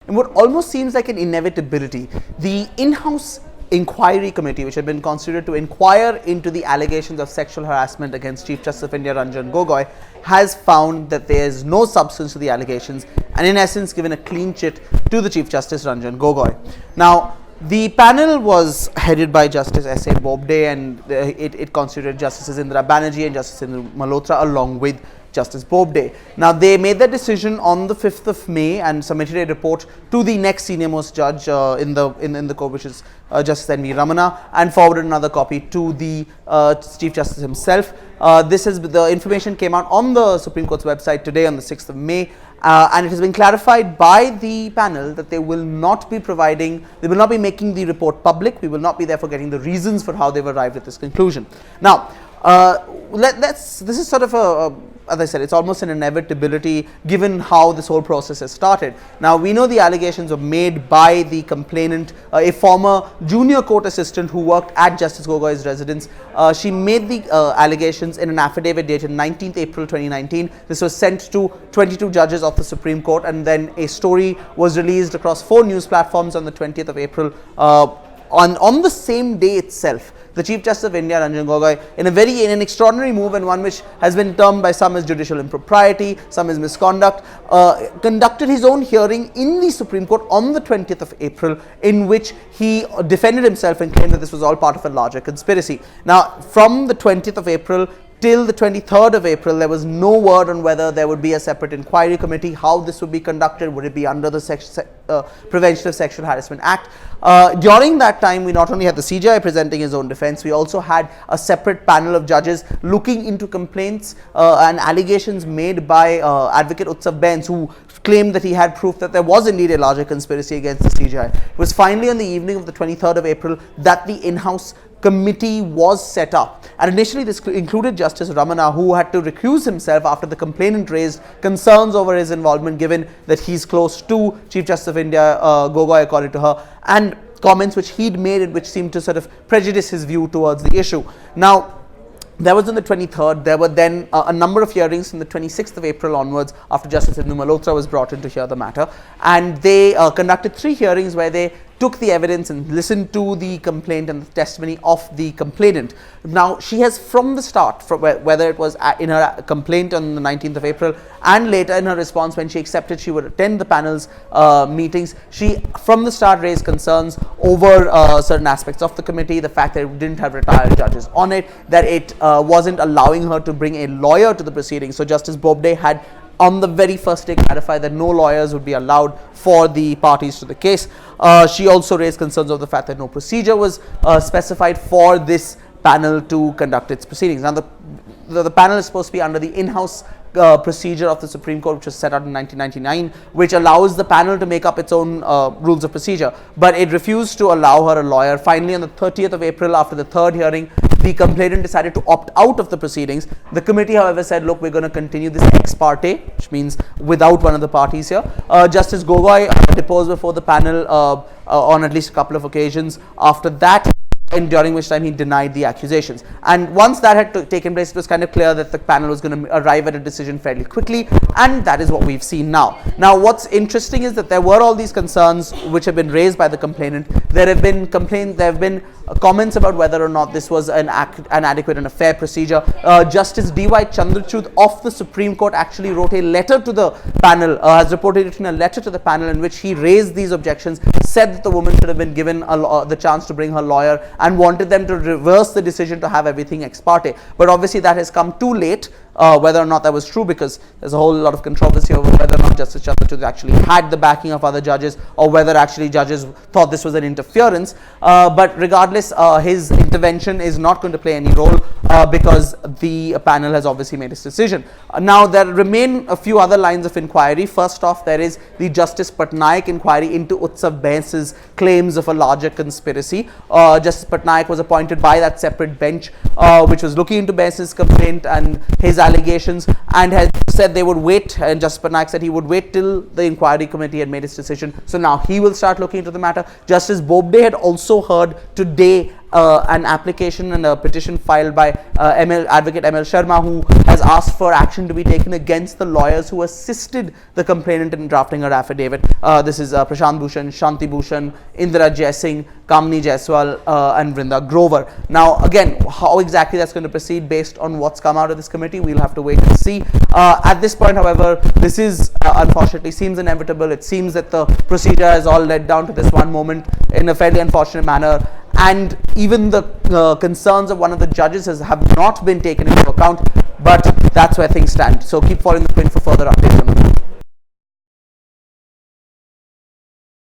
in what almost seems like an inevitability. The in-house inquiry committee, which had been constituted to inquire into the allegations of sexual harassment against Chief Justice of India Ranjan Gogoi, has found that there is no substance to the allegations and in essence given a clean chit to the Chief Justice Ranjan Gogoi. Now, the panel was headed by Justice S.A. Bobde, and it constituted Justices Indira Banerjee and Justice Indra Malhotra along with Justice Bobde. Now, they made their decision on the 5th of May and submitted a report to the next senior most judge in the court, which is Justice N.V. Ramana, and forwarded another copy to the Chief Justice himself. The information came out on the Supreme Court's website today on the 6th of May. And it has been clarified by the panel that they will not be making the report public. We will not be therefore getting the reasons for how they've arrived at this conclusion. Now, this is sort of as I said, it's almost an inevitability given how this whole process has started. Now, we know the allegations were made by the complainant, a former junior court assistant who worked at Justice Gogoi's residence. She made the allegations in an affidavit dated 19th April 2019. This was sent to 22 judges of the Supreme Court, and then a story was released across 4 news platforms on the 20th of April. On the same day itself, the Chief Justice of India, Ranjan Gogoi, in an extraordinary move, and one which has been termed by some as judicial impropriety, some as misconduct, conducted his own hearing in the Supreme Court on the 20th of April, in which he defended himself and claimed that this was all part of a larger conspiracy. Now, from the 20th of April till the 23rd of April, there was no word on whether there would be a separate inquiry committee, how this would be conducted, would it be under the Prevention of Sexual Harassment Act. During that time, we not only had the CJI presenting his own defense, we also had a separate panel of judges looking into complaints and allegations made by Advocate Utsav Bains, who claimed that he had proof that there was indeed a larger conspiracy against the CJI. It was finally on the evening of the 23rd of April that the in-house committee was set up, and initially this included Justice Ramana, who had to recuse himself after the complainant raised concerns over his involvement, given that he's close to Chief Justice of India Gogoi, according to her, and comments which he'd made and which seemed to sort of prejudice his view towards the issue. Now, that was on the 23rd. There were then a number of hearings from the 26th of April onwards, after Justice Indra Malhotra was brought in to hear the matter, and they conducted 3 hearings where they took the evidence and listened to the complaint and the testimony of the complainant. Now, she has from the start, whether it was in her complaint on the 19th of April and later in her response when she accepted she would attend the panel's meetings, she from the start raised concerns over certain aspects of the committee, the fact that it didn't have retired judges on it, that it wasn't allowing her to bring a lawyer to the proceedings. So Justice Bobde had on the very first day clarified that no lawyers would be allowed for the parties to the case. She also raised concerns of the fact that no procedure was specified for this panel to conduct its proceedings. Now, the panel is supposed to be under the in-house procedure of the Supreme Court, which was set out in 1999, which allows the panel to make up its own rules of procedure, but it refused to allow her a lawyer. Finally, on the 30th of April, after the 3rd hearing, the complainant decided to opt out of the proceedings. The committee, however, said, look, we're going to continue this ex parte, which means without one of the parties here. Justice Gogoi deposed before the panel on at least a couple of occasions after that, and during which time he denied the accusations. And once that had taken place, it was kind of clear that the panel was going to arrive at a decision fairly quickly, and that is what we've seen now. Now, what's interesting is that there were all these concerns which have been raised by the complainant. There have been comments about whether or not this was an adequate and a fair procedure. Justice D.Y. Chandrachud of the Supreme Court actually wrote a letter to the panel, has reported it in a letter to the panel in which he raised these objections, said that the woman should have been given the chance to bring her lawyer, and wanted them to reverse the decision to have everything ex parte. But obviously that has come too late, whether or not that was true, because there's a whole lot of controversy over whether or not Justice Chandrachud actually had the backing of other judges, or whether actually judges thought this was an interference. But regardless, his intervention is not going to play any role because the panel has obviously made its decision. Now, there remain a few other lines of inquiry. First off, there is the Justice Patnaik inquiry into Utsav Bains's claims of a larger conspiracy. Justice Patnaik was appointed by that separate bench which was looking into Bains's complaint and his allegations, and has said they would wait, and Justice Patnaik said he would wait till the inquiry committee had made its decision. So now he will start looking into the matter. Justice Bobde had also heard today an application and a petition filed by Advocate M.L. Sharma, who has has asked for action to be taken against the lawyers who assisted the complainant in drafting her affidavit. This is Prashant Bhushan, Shanti Bhushan, Indira Jaising, Kamini Jaiswal, and Vrinda Grover. Now, again, how exactly that's going to proceed based on what's come out of this committee, we'll have to wait and see. At this point, however, this is unfortunately seems inevitable. It seems that the procedure has all led down to this one moment in a fairly unfortunate manner, and even the concerns of one of the judges have not been taken into account, but that's where things stand. So keep following the Quint for further updates on the